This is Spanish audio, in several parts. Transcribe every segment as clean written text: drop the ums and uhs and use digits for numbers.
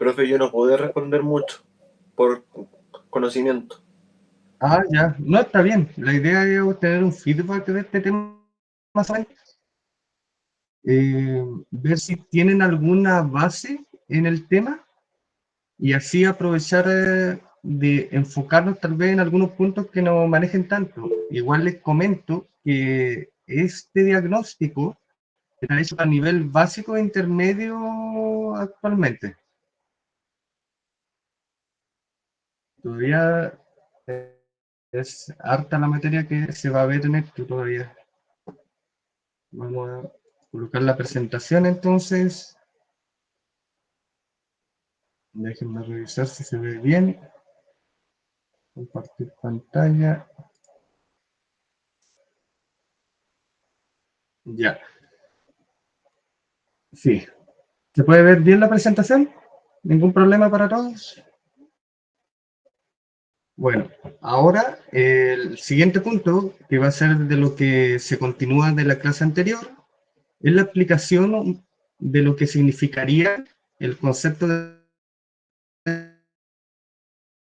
Profe, yo no pude responder mucho por conocimiento. Ah, ya. No, está bien. La idea es obtener un feedback de este tema más o menos. Ver si tienen alguna base en el tema y así aprovechar de enfocarnos tal vez en algunos puntos que no manejen tanto. Igual les comento que este diagnóstico está hecho a nivel básico e intermedio actualmente. Todavía es harta la materia que se va a ver en esto todavía. Vamos a colocar la presentación entonces. Déjenme revisar si se ve bien. Compartir pantalla. Ya. Sí. ¿Se puede ver bien la presentación? ¿Ningún problema para todos? Bueno, ahora el siguiente punto, que va a ser de lo que se continúa de la clase anterior, es la aplicación de lo que significaría el concepto de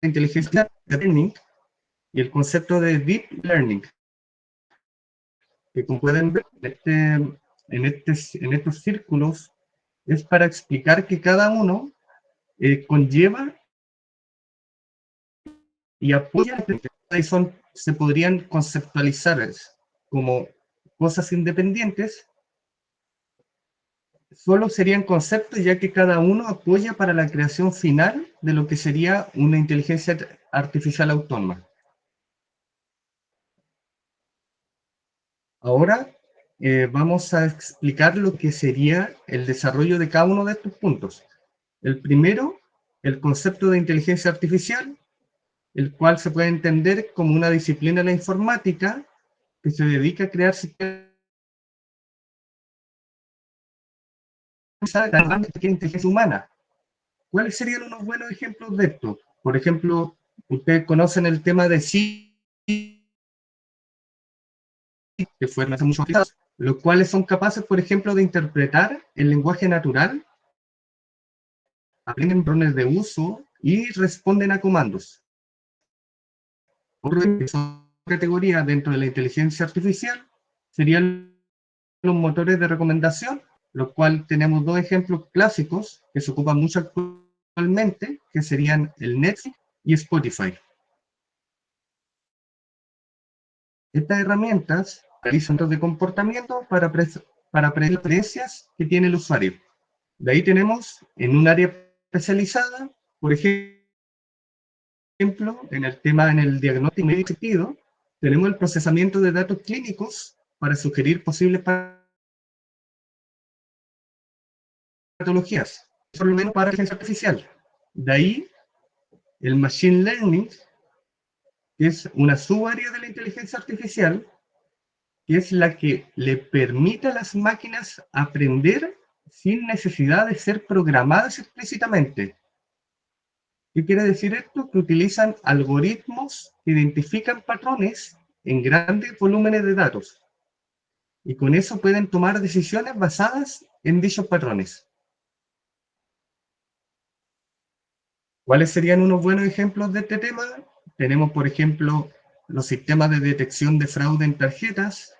inteligencia de learning y el concepto de deep learning, que como pueden ver en estos círculos es para explicar que cada uno conlleva y apoya y se podrían conceptualizar como cosas independientes, solo serían conceptos ya que cada uno apoya para la creación final de lo que sería una inteligencia artificial autónoma. Ahora vamos a explicar lo que sería el desarrollo de cada uno de estos puntos. El primero, el concepto de inteligencia artificial, el cual se puede entender como una disciplina de la informática que se dedica a crear sistemas de inteligencia humana. ¿Cuáles serían unos buenos ejemplos de esto? Por ejemplo, ustedes conocen el tema de sí, que fueron hace muchos años, los cuales son capaces, por ejemplo, de interpretar el lenguaje natural, aprenden patrones de uso y responden a comandos. Otra categoría dentro de la inteligencia artificial serían los motores de recomendación, los cuales tenemos dos ejemplos clásicos que se ocupan mucho actualmente, que serían el Netflix y Spotify. Estas herramientas realizan datos de comportamiento para predecir las preferencias que tiene el usuario. De ahí tenemos en un área especializada, por ejemplo, en el tema en el diagnóstico médico, tenemos el procesamiento de datos clínicos para sugerir posibles patologías, por lo menos para la inteligencia artificial. De ahí el machine learning, que es una subárea de la inteligencia artificial, que es la que le permite a las máquinas aprender sin necesidad de ser programadas explícitamente. ¿Qué quiere decir esto? Que utilizan algoritmos que identifican patrones en grandes volúmenes de datos y con eso pueden tomar decisiones basadas en dichos patrones. ¿Cuáles serían unos buenos ejemplos de este tema? Tenemos, por ejemplo, los sistemas de detección de fraude en tarjetas,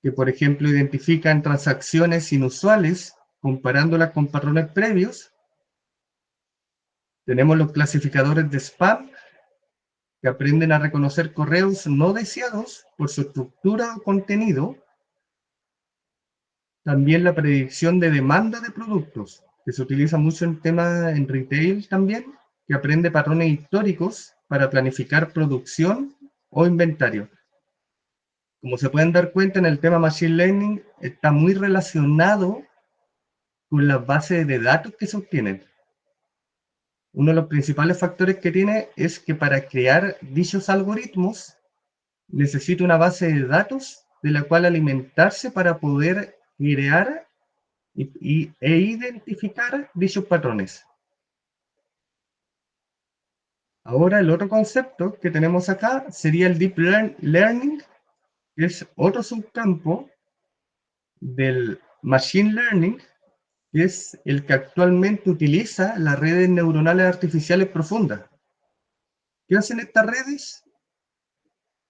que, por ejemplo, identifican transacciones inusuales comparándolas con patrones previos. Tenemos los clasificadores de spam, que aprenden a reconocer correos no deseados por su estructura o contenido. También la predicción de demanda de productos, que se utiliza mucho en temas en retail también, que aprende patrones históricos para planificar producción o inventario. Como se pueden dar cuenta, en el tema Machine Learning está muy relacionado con las bases de datos que se obtienen. Uno de los principales factores que tiene es que para crear dichos algoritmos necesita una base de datos de la cual alimentarse para poder crear e identificar dichos patrones. Ahora el otro concepto que tenemos acá sería el Deep Learning, que es otro subcampo del Machine Learning, que es el que actualmente utiliza las redes neuronales artificiales profundas. ¿Qué hacen estas redes?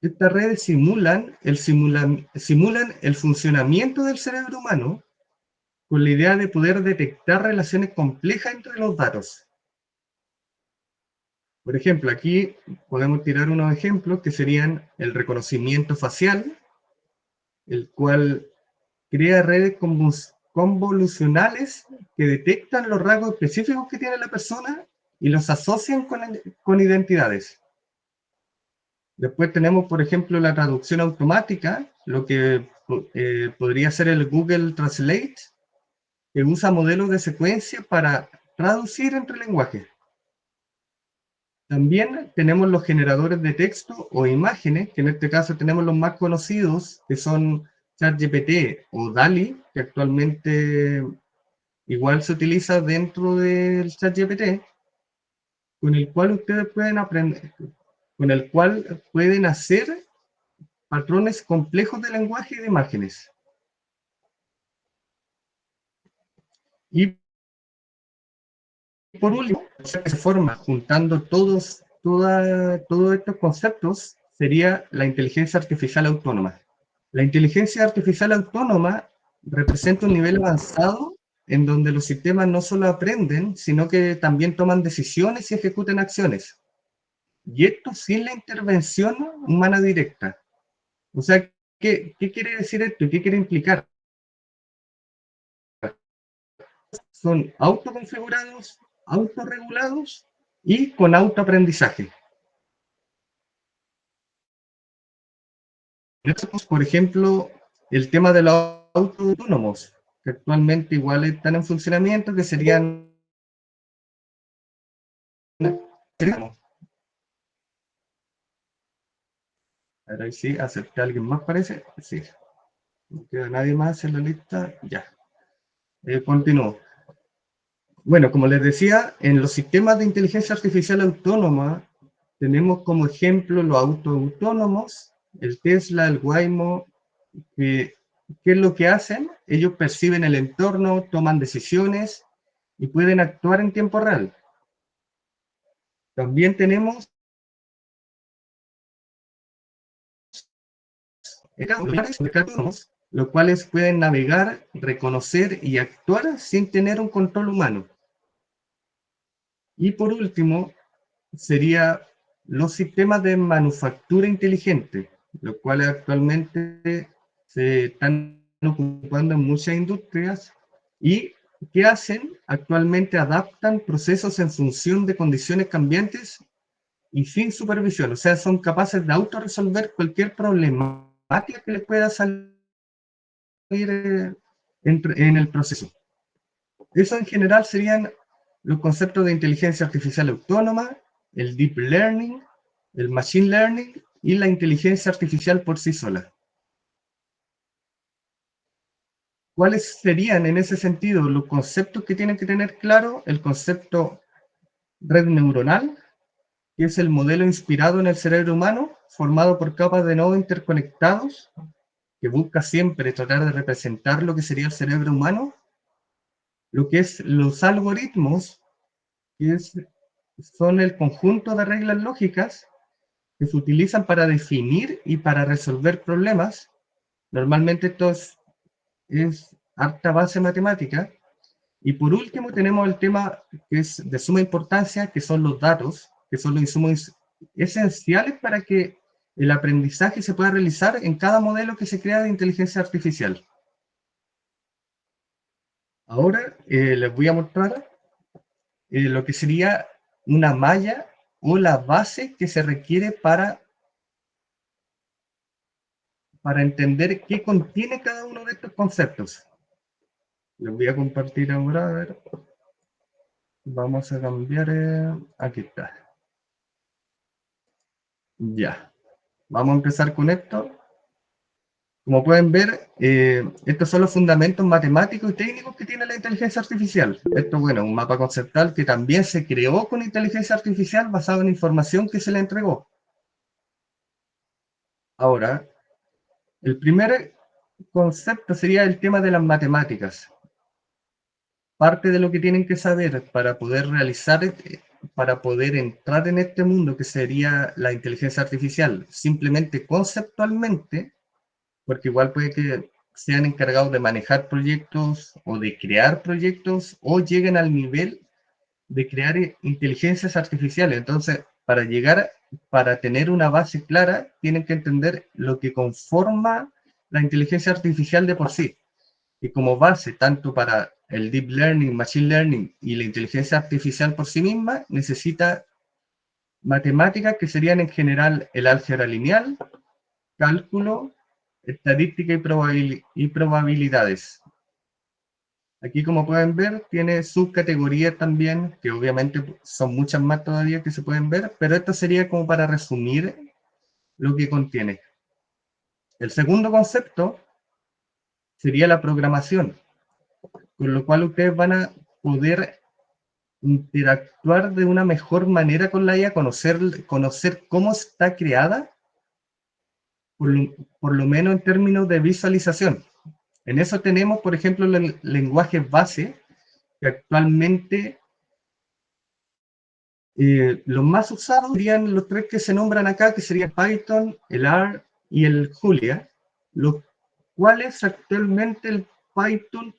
Estas redes simulan el funcionamiento del cerebro humano con la idea de poder detectar relaciones complejas entre los datos. Por ejemplo, aquí podemos tirar unos ejemplos que serían el reconocimiento facial, el cual crea redes convolucionales que detectan los rasgos específicos que tiene la persona y los asocian con identidades. Después tenemos, por ejemplo, la traducción automática, lo que podría ser el Google Translate, que usa modelos de secuencia para traducir entre lenguajes. También tenemos los generadores de texto o imágenes, que en este caso tenemos los más conocidos, que son ChatGPT o DALL-E, que actualmente igual se utiliza dentro del ChatGPT, con el cual ustedes pueden aprender, con el cual pueden hacer patrones complejos de lenguaje y de imágenes. Y por último, que se forma juntando todos estos conceptos sería la inteligencia artificial autónoma. La inteligencia artificial autónoma representa un nivel avanzado en donde los sistemas no solo aprenden, sino que también toman decisiones y ejecutan acciones. Y esto sin la intervención humana directa. O sea, ¿qué quiere decir esto? ¿Qué quiere implicar? Son autoconfigurados, autorregulados y con autoaprendizaje. Por ejemplo, el tema de los autos autónomos, que actualmente igual están en funcionamiento, que serían... Ahora sí, acepté a alguien más, parece. Sí, no queda nadie más en la lista. Ya. Continúo. Bueno, como les decía, en los sistemas de inteligencia artificial autónoma tenemos como ejemplo los autos autónomos, el Tesla, el Waymo, que, ¿qué es lo que hacen? Ellos perciben el entorno, toman decisiones y pueden actuar en tiempo real. También tenemos los cuales pueden navegar, reconocer y actuar sin tener un control humano. Y por último, sería los sistemas de manufactura inteligente, los cuales actualmente se están ocupando en muchas industrias y ¿qué hacen? Actualmente adaptan procesos en función de condiciones cambiantes y sin supervisión, o sea, son capaces de autorresolver cualquier problemática que les pueda salir en el proceso. Eso en general serían los conceptos de inteligencia artificial autónoma, el deep learning, el machine learning y la inteligencia artificial por sí sola. ¿Cuáles serían en ese sentido los conceptos que tienen que tener claro? El concepto red neuronal, que es el modelo inspirado en el cerebro humano, formado por capas de nodos interconectados, que busca siempre tratar de representar lo que sería el cerebro humano, lo que es los algoritmos, que son el conjunto de reglas lógicas que se utilizan para definir y para resolver problemas. Normalmente esto es harta base matemática. Y por último tenemos el tema que es de suma importancia, que son los datos, que son los insumos esenciales para que el aprendizaje se pueda realizar en cada modelo que se crea de inteligencia artificial. Ahora les voy a mostrar lo que sería una malla o la base que se requiere para entender qué contiene cada uno de estos conceptos. Les voy a compartir ahora, a ver, vamos a cambiar, aquí está. Ya, vamos a empezar con esto. Como pueden ver, estos son los fundamentos matemáticos y técnicos que tiene la inteligencia artificial. Esto, bueno, un mapa conceptual que también se creó con inteligencia artificial basado en información que se le entregó. Ahora, el primer concepto sería el tema de las matemáticas. parte de lo que tienen que saber para poder para poder entrar en este mundo que sería la inteligencia artificial, simplemente conceptualmente, porque igual puede que sean encargados de manejar proyectos o de crear proyectos o lleguen al nivel de crear inteligencias artificiales. Entonces, para tener una base clara, tienen que entender lo que conforma la inteligencia artificial de por sí. Y como base, tanto para el deep learning, machine learning y la inteligencia artificial por sí misma, necesita matemáticas que serían en general el álgebra lineal, cálculo, estadística y probabilidades. Aquí, como pueden ver, tiene subcategorías también, que obviamente son muchas más todavía que se pueden ver, pero esto sería como para resumir lo que contiene. El segundo concepto sería la programación, con lo cual ustedes van a poder interactuar de una mejor manera con la IA, conocer cómo está creada, por lo menos en términos de visualización. En eso tenemos, por ejemplo, el lenguaje base, que actualmente los más usados serían los tres que se nombran acá, que serían Python, el R y el Julia, los cuales actualmente el Python,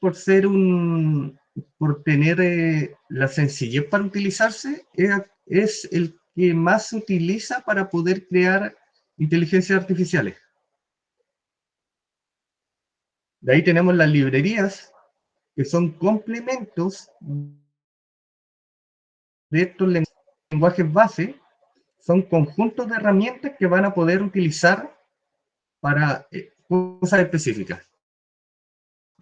por tener la sencillez para utilizarse, es el que más se utiliza para poder crear inteligencias artificiales. De ahí tenemos las librerías, que son complementos de estos lenguajes base, son conjuntos de herramientas que van a poder utilizar para cosas específicas.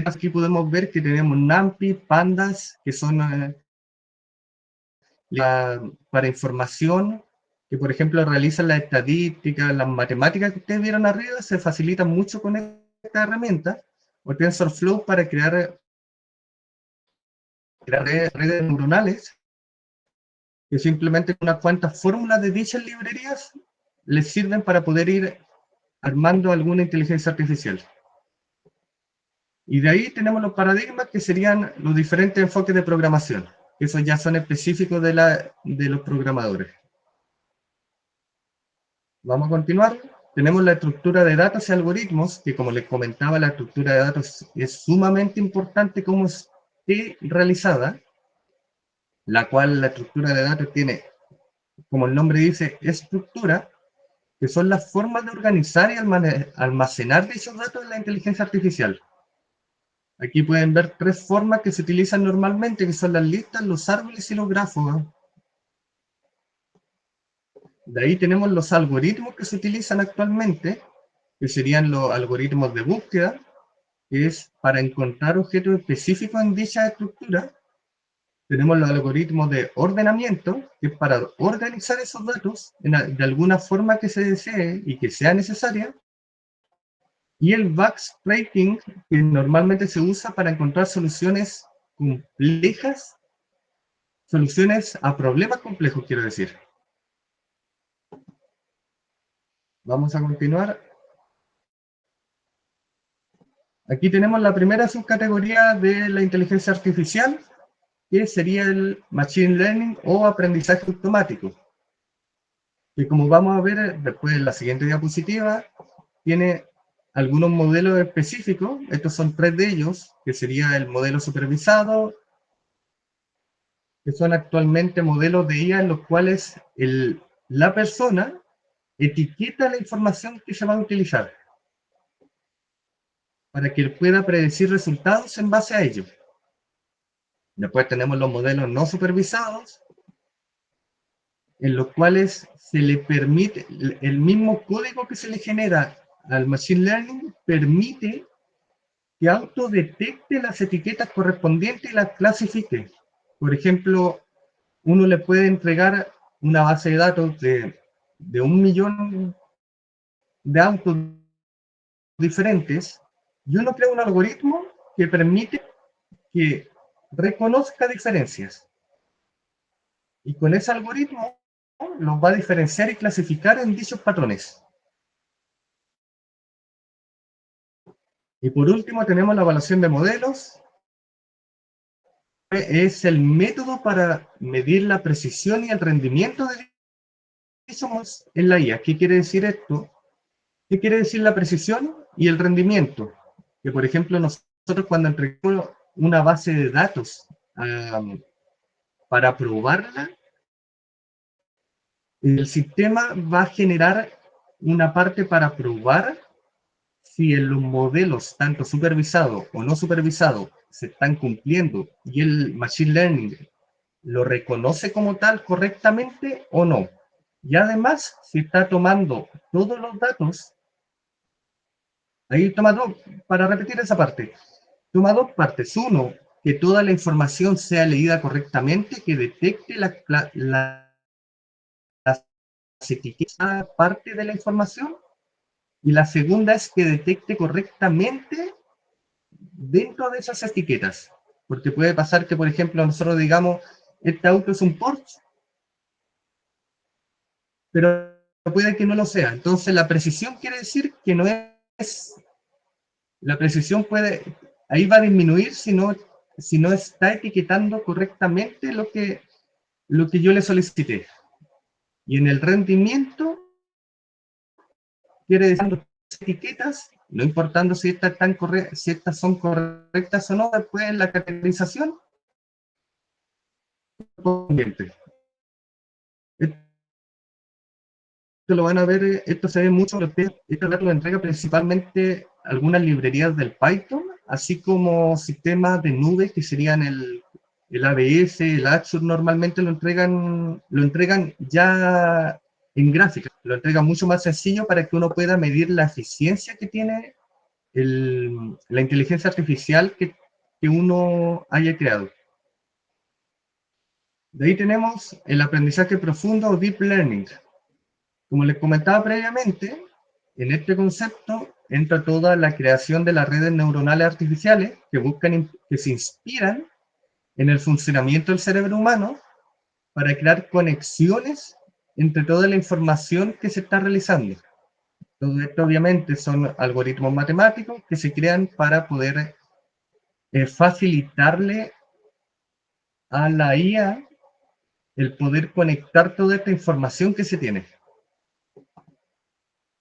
Aquí podemos ver que tenemos NumPy, Pandas, que son para información, que por ejemplo realizan las estadísticas, las matemáticas que ustedes vieron arriba, se facilitan mucho con esta herramienta, o TensorFlow para crear redes neuronales, que simplemente unas cuantas fórmulas de dichas librerías les sirven para poder ir armando alguna inteligencia artificial. Y de ahí tenemos los paradigmas, que serían los diferentes enfoques de programación. Esos ya son específicos de los programadores. Vamos a continuar. Tenemos la estructura de datos y algoritmos, que como les comentaba, la estructura de datos es sumamente importante cómo esté realizada, la cual la estructura de datos tiene, como el nombre dice, estructura, que son las formas de organizar y almacenar dichos datos en la inteligencia artificial. Aquí pueden ver tres formas que se utilizan normalmente, que son las listas, los árboles y los grafos. De ahí tenemos los algoritmos que se utilizan actualmente, que serían los algoritmos de búsqueda, que es para encontrar objetos específicos en dicha estructura. Tenemos los algoritmos de ordenamiento, que es para organizar esos datos de alguna forma que se desee y que sea necesaria. Y el backscraping, que normalmente se usa para encontrar soluciones complejas, soluciones a problemas complejos, quiero decir. Vamos a continuar. Aquí tenemos la primera subcategoría de la inteligencia artificial, que sería el Machine Learning o aprendizaje automático. Que como vamos a ver después en la siguiente diapositiva, tiene algunos modelos específicos. Estos son tres de ellos, que sería el modelo supervisado, que son actualmente modelos de IA en los cuales la persona etiqueta la información que se va a utilizar para que pueda predecir resultados en base a ello. Después tenemos los modelos no supervisados, en los cuales se le permite, el mismo código que se le genera al Machine Learning permite que autodetecte las etiquetas correspondientes y las clasifique. Por ejemplo, uno le puede entregar una base de datos de 1 millón de autos diferentes y uno crea un algoritmo que permite que reconozca diferencias. Y con ese algoritmo los va a diferenciar y clasificar en dichos patrones. Y por último tenemos la evaluación de modelos, es el método para medir la precisión y el rendimiento de somos en la IA. ¿Qué quiere decir esto? ¿Qué quiere decir la precisión y el rendimiento? Que, por ejemplo, nosotros cuando entregamos una base de datos para probarla, el sistema va a generar una parte para probar si en los modelos, tanto supervisado o no supervisado, se están cumpliendo y el Machine Learning lo reconoce como tal correctamente o no. Y además, si está tomando todos los datos, ahí toma dos, para repetir esa parte, toma dos partes. Uno, que toda la información sea leída correctamente, que detecte las etiquetas parte de la información. Y la segunda es que detecte correctamente dentro de esas etiquetas. Porque puede pasar que, por ejemplo, nosotros digamos, este auto es un Porsche, pero puede que no lo sea. Entonces, la precisión quiere decir que no es. La precisión puede. Ahí va a disminuir si no está etiquetando correctamente lo que yo le solicité. Y en el rendimiento, quiere decir las etiquetas, no importando si si estas son correctas o no, después en la categorización, esto lo van a ver, esto se ve mucho, esto lo entrega principalmente algunas librerías del Python, así como sistemas de nube que serían el ABS, el Azure, normalmente lo entregan ya en gráfica, lo entregan mucho más sencillo para que uno pueda medir la eficiencia que tiene la inteligencia artificial que uno haya creado. De ahí tenemos el aprendizaje profundo o deep learning. Como les comentaba previamente, en este concepto entra toda la creación de las redes neuronales artificiales que se inspiran en el funcionamiento del cerebro humano para crear conexiones entre toda la información que se está realizando. Todo esto obviamente son algoritmos matemáticos que se crean para poder facilitarle a la IA el poder conectar toda esta información que se tiene.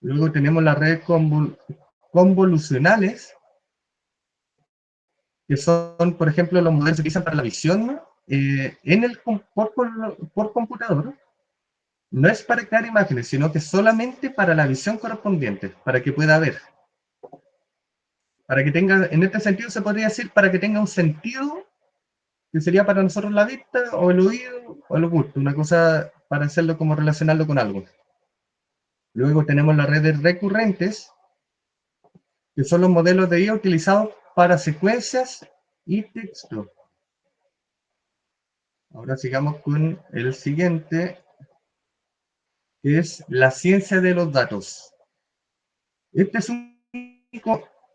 Luego tenemos las redes convolucionales, que son, por ejemplo, los modelos que se utilizan para la visión por computador. No es para crear imágenes, sino que solamente para la visión correspondiente, para que pueda ver. Para que tenga, en este sentido se podría decir, para que tenga un sentido que sería para nosotros la vista o el oído o el gusto, una cosa para hacerlo como relacionarlo con algo. Luego tenemos las redes recurrentes, que son los modelos de IA utilizados para secuencias y texto. Ahora sigamos con el siguiente, que es la ciencia de los datos. Este es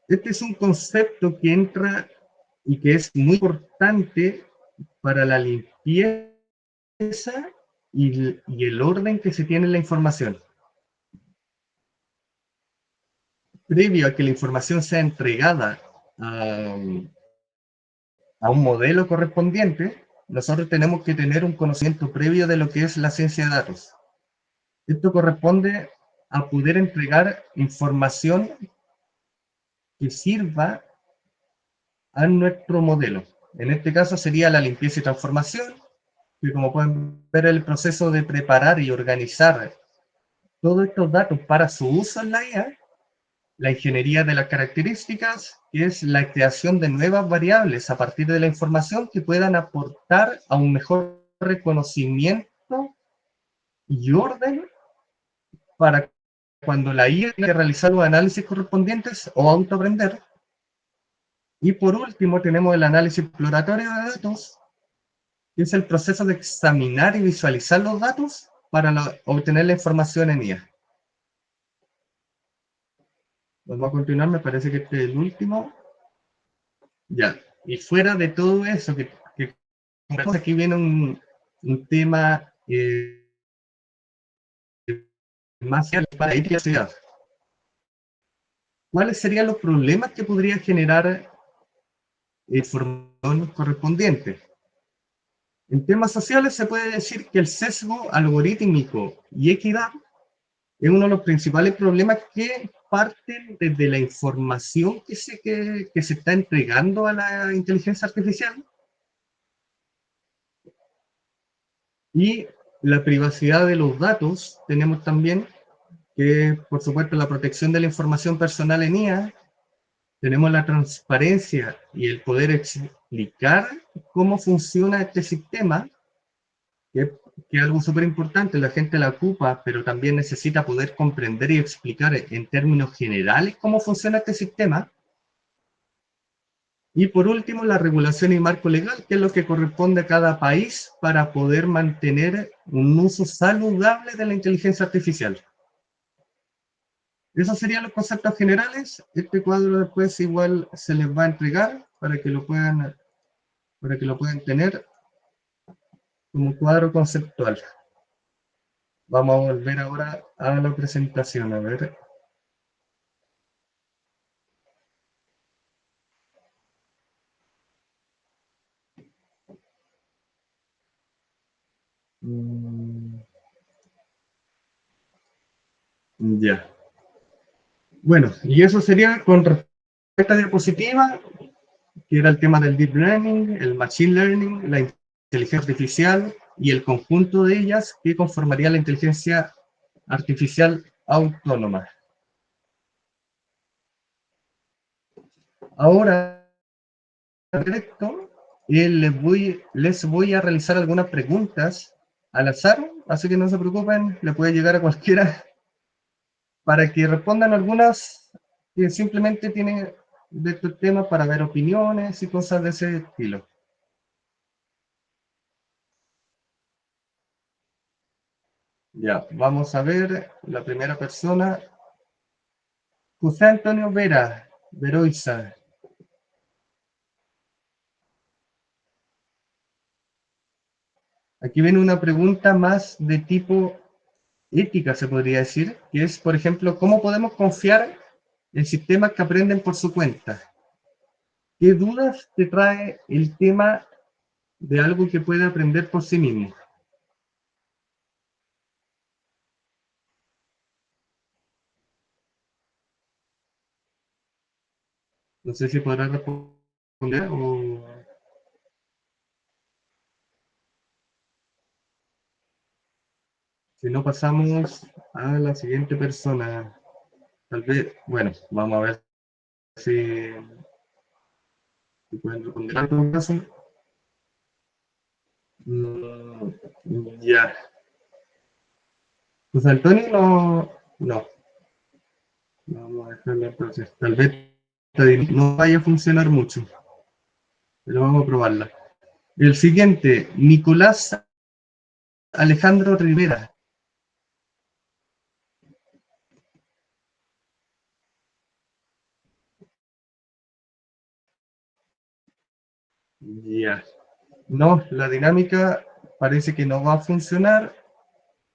este es un concepto que entra y que es muy importante para la limpieza y el orden que se tiene en la información. Previo a que la información sea entregada a, a un modelo correspondiente, nosotros tenemos que tener un conocimiento previo de lo que es la ciencia de datos. Esto corresponde a poder entregar información que sirva a nuestro modelo. En este caso sería la limpieza y transformación, que como pueden ver el proceso de preparar y organizar todos estos datos para su uso en la IA, la ingeniería de las características, que es la creación de nuevas variables a partir de la información que puedan aportar a un mejor reconocimiento y orden para cuando la IA tenga que realizar los análisis correspondientes o autoaprender. Y por último tenemos el análisis exploratorio de datos, que es el proceso de examinar y visualizar los datos para obtener la información en IA. Vamos a continuar, me parece que este es el último. Ya, y fuera de todo eso, aquí viene un tema más para la ciudad. ¿Cuáles serían los problemas que podría generar el información correspondiente? En temas sociales se puede decir que el sesgo algorítmico y equidad es uno de los principales problemas que parten desde la información que se está entregando a la inteligencia artificial y la privacidad de los datos. Tenemos también que, por supuesto, la protección de la información personal en IA. Tenemos la transparencia y el poder explicar cómo funciona este sistema, que es algo súper importante. La gente la ocupa, pero también necesita poder comprender y explicar en términos generales cómo funciona este sistema. Y por último, la regulación y marco legal, que es lo que corresponde a cada país para poder mantener un uso saludable de la inteligencia artificial. Esos serían los conceptos generales. Este cuadro después igual se les va a entregar para que lo puedan tener como cuadro conceptual. Vamos a volver ahora a la presentación, a ver. Mm, ya. Bueno, y eso sería con respecto a esta diapositiva, que era el tema del deep learning, el machine learning, la inteligencia artificial y el conjunto de ellas que conformaría la inteligencia artificial autónoma. Ahora, correcto, les voy a realizar algunas preguntas al azar, así que no se preocupen, le puede llegar a cualquiera para que respondan algunas que simplemente tienen de estos temas para ver opiniones y cosas de ese estilo. Ya, vamos a ver la primera persona, José Antonio Vera, Veroiza. Aquí viene una pregunta más de tipo ética, se podría decir, que es, por ejemplo, ¿cómo podemos confiar en sistemas que aprenden por su cuenta? ¿Qué dudas te trae el tema de algo que puede aprender por sí mismo? No sé si podrás responder o si no pasamos a la siguiente persona. Tal vez, bueno, vamos a ver si, si pueden responder en todo caso. Ya. Pues Antonio no, no. Vamos a dejarlo entonces. Tal vez no vaya a funcionar mucho, pero vamos a probarla. El siguiente, Nicolás Alejandro Rivera. Ya. No, la dinámica parece que no va a funcionar,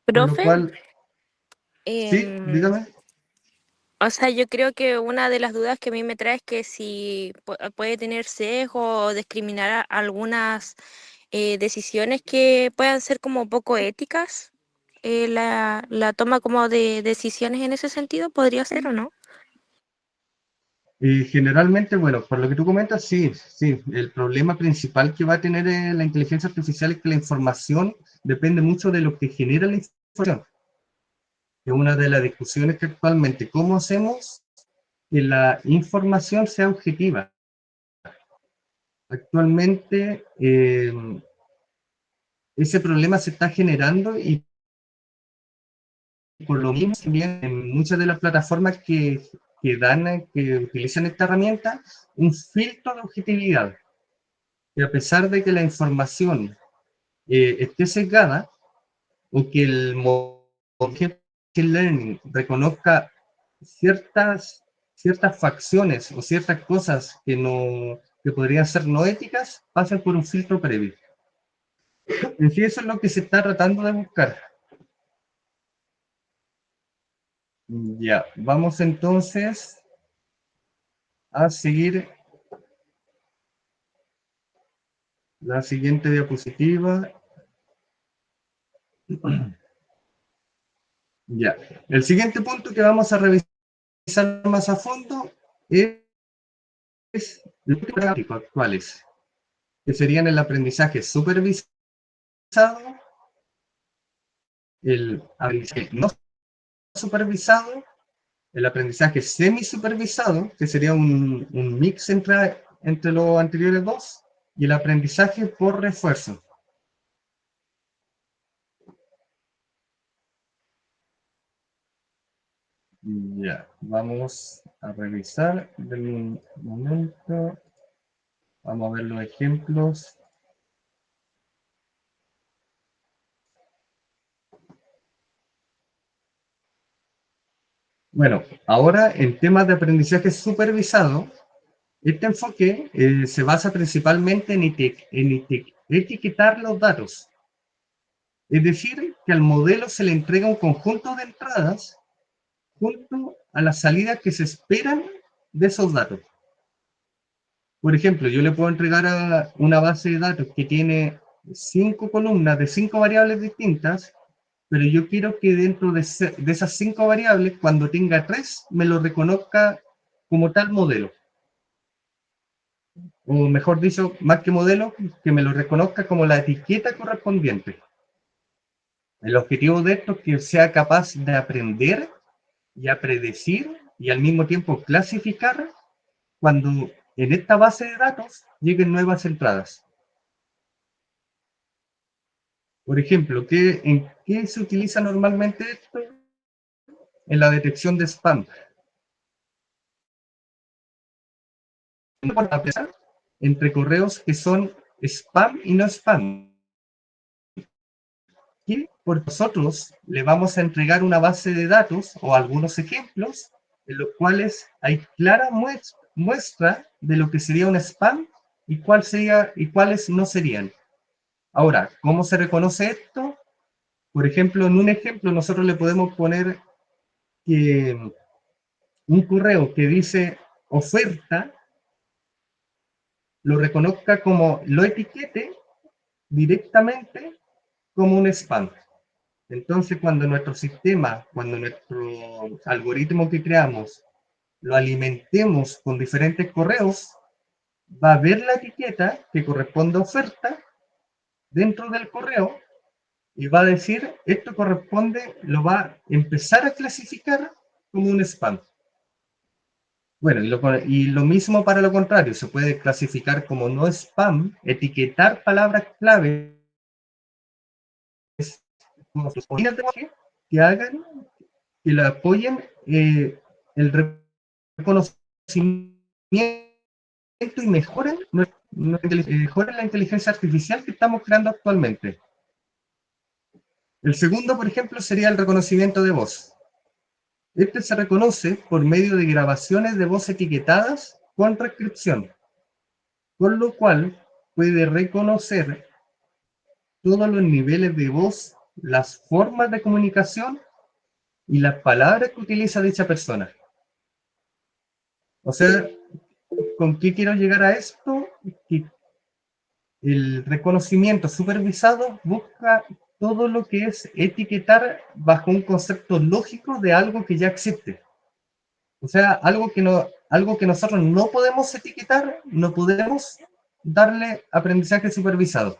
por lo Profe, cual, sí, em, dígame. o sea, yo creo que una de las dudas que a mí me trae es que si puede tener sesgo o discriminar a algunas decisiones que puedan ser como poco éticas. La toma como de decisiones en ese sentido podría ser o no. Y generalmente, bueno, por lo que tú comentas, sí, sí. El problema principal que va a tener la inteligencia artificial es que la información depende mucho de lo que genera la información. Es una de las discusiones que actualmente, ¿cómo hacemos que la información sea objetiva? Actualmente ese problema se está generando y por lo mismo también en muchas de las plataformas que utilizan esta herramienta, un filtro de objetividad. Y a pesar de que la información esté sesgada o que el modelo de learning reconozca ciertas, ciertas facciones o ciertas cosas que podrían ser no éticas, pasan por un filtro previo. En sí, eso es lo que se está tratando de buscar. Ya, vamos entonces a seguir La siguiente diapositiva. Ya. El siguiente punto que vamos a revisar más a fondo es los prácticos actuales, que serían el aprendizaje supervisado, el aprendizaje no supervisado, el aprendizaje semisupervisado, que sería un mix entre los anteriores dos, y el aprendizaje por refuerzo. Ya, vamos a revisar del momento. Vamos a ver los ejemplos. Bueno, ahora en temas de aprendizaje supervisado, este enfoque se basa principalmente en etiquetar los datos. Es decir, que al modelo se le entrega un conjunto de entradas junto a las salidas que se esperan de esos datos. Por ejemplo, yo le puedo entregar a una base de datos que tiene 5 columnas de 5 variables distintas, pero yo quiero que dentro de esas 5 variables, cuando tenga 3, me lo reconozca como tal modelo. O mejor dicho, más que modelo, que me lo reconozca como la etiqueta correspondiente. El objetivo de esto es que sea capaz de aprender y a predecir y al mismo tiempo clasificar cuando en esta base de datos lleguen nuevas entradas. Por ejemplo, ¿en qué se utiliza normalmente esto? En la detección de spam. Entre correos que son spam y no spam. Y por nosotros le vamos a entregar una base de datos o algunos ejemplos en los cuales hay clara muestra de lo que sería un spam y cuáles no serían. Ahora, ¿cómo se reconoce esto? Por ejemplo, en un ejemplo nosotros le podemos poner que un correo que dice oferta lo reconozca como, lo etiquete directamente como un spam. Entonces, cuando nuestro sistema, cuando nuestro algoritmo que creamos, lo alimentemos con diferentes correos, va a ver la etiqueta que corresponde a oferta dentro del correo y va a decir, esto corresponde, lo va a empezar a clasificar como un spam. Bueno, y lo mismo para lo contrario, se puede clasificar como no spam, etiquetar palabras clave como que hagan, que lo apoyen el reconocimiento y mejoren la inteligencia artificial que estamos creando actualmente. El segundo, por ejemplo, sería el reconocimiento de voz. Este se reconoce por medio de grabaciones de voz etiquetadas con transcripción, con lo cual puede reconocer todos los niveles de voz, las formas de comunicación y las palabras que utiliza dicha persona. O sea, ¿con qué quiero llegar a esto? Que el reconocimiento supervisado busca todo lo que es etiquetar bajo un concepto lógico de algo que ya existe. O sea, algo que nosotros no podemos etiquetar, no podemos darle aprendizaje supervisado.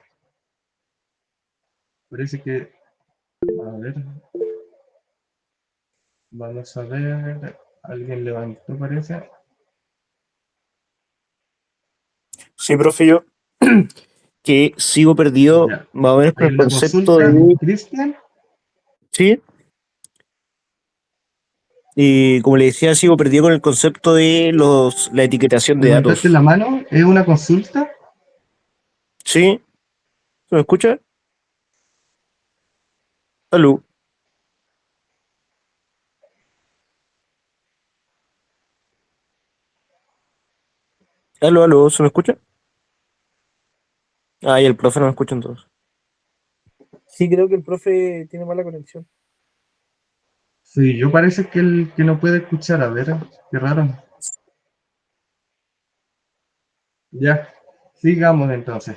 Parece que, a ver, vamos a ver, alguien levantó, parece. Sí, profe, yo que sigo perdido Ya. más o menos con Hay el una concepto consulta, de... Cristian. Sí, y como le decía, sigo perdido con el concepto de la etiquetación de Levantaste datos. la mano, ¿es una consulta? ¿Sí? ¿Se me escucha? Aló, aló, ¿se me escucha? Ah, y el profe no me escucha entonces. Sí, creo que el profe tiene mala conexión. Sí, yo parece que no puede escuchar, a ver, qué raro. Ya, sigamos entonces.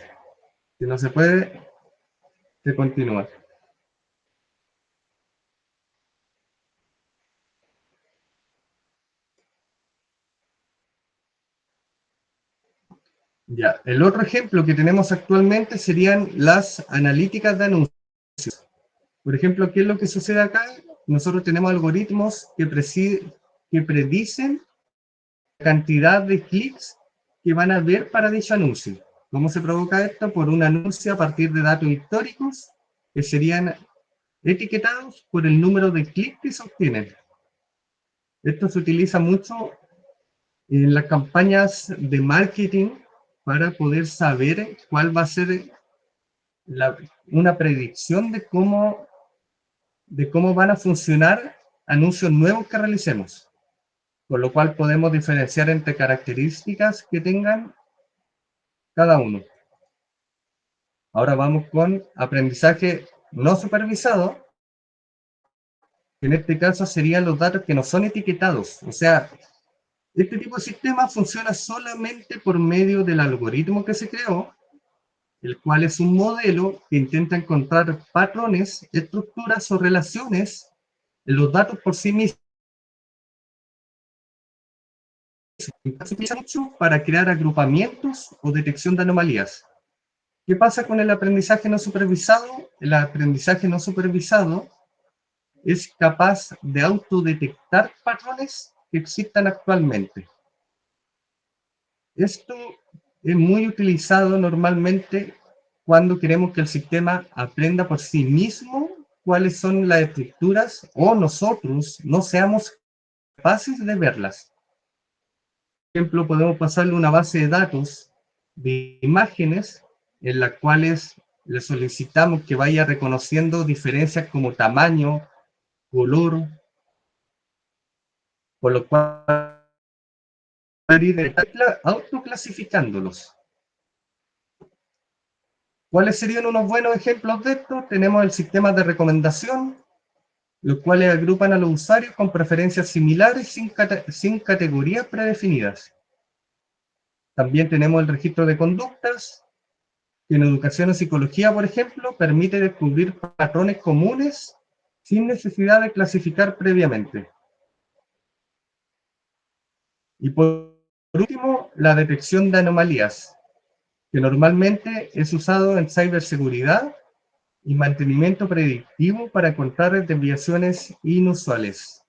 Si no se puede, se continúa. Ya, el otro ejemplo que tenemos actualmente serían las analíticas de anuncios. Por ejemplo, ¿qué es lo que sucede acá? Nosotros tenemos algoritmos que predicen la cantidad de clics que van a ver para dicho anuncio. ¿Cómo se provoca esto? Por un anuncio a partir de datos históricos que serían etiquetados por el número de clics que se obtienen. Esto se utiliza mucho en las campañas de marketing para poder saber cuál va a ser una predicción de cómo van a funcionar anuncios nuevos que realicemos, con lo cual podemos diferenciar entre características que tengan cada uno. Ahora vamos con aprendizaje no supervisado, que en este caso serían los datos que no son etiquetados. O sea, este tipo de sistema funciona solamente por medio del algoritmo que se creó, el cual es un modelo que intenta encontrar patrones, estructuras o relaciones en los datos por sí mismos. Se utiliza mucho para crear agrupamientos o detección de anomalías. ¿Qué pasa con el aprendizaje no supervisado? El aprendizaje no supervisado es capaz de autodetectar patrones que existan actualmente. Esto es muy utilizado normalmente cuando queremos que el sistema aprenda por sí mismo cuáles son las estructuras o nosotros no seamos capaces de verlas. Por ejemplo, podemos pasarle una base de datos de imágenes en las cuales le solicitamos que vaya reconociendo diferencias como tamaño, color, por lo cual ir autoclasificándolos. ¿Cuáles serían unos buenos ejemplos de esto? Tenemos el sistema de recomendación, los cuales agrupan a los usuarios con preferencias similares sin categorías predefinidas. También tenemos el registro de conductas, que en educación o psicología, por ejemplo, permite descubrir patrones comunes sin necesidad de clasificar previamente. Y por último, la detección de anomalías, que normalmente es usado en ciberseguridad y mantenimiento predictivo para encontrar desviaciones inusuales.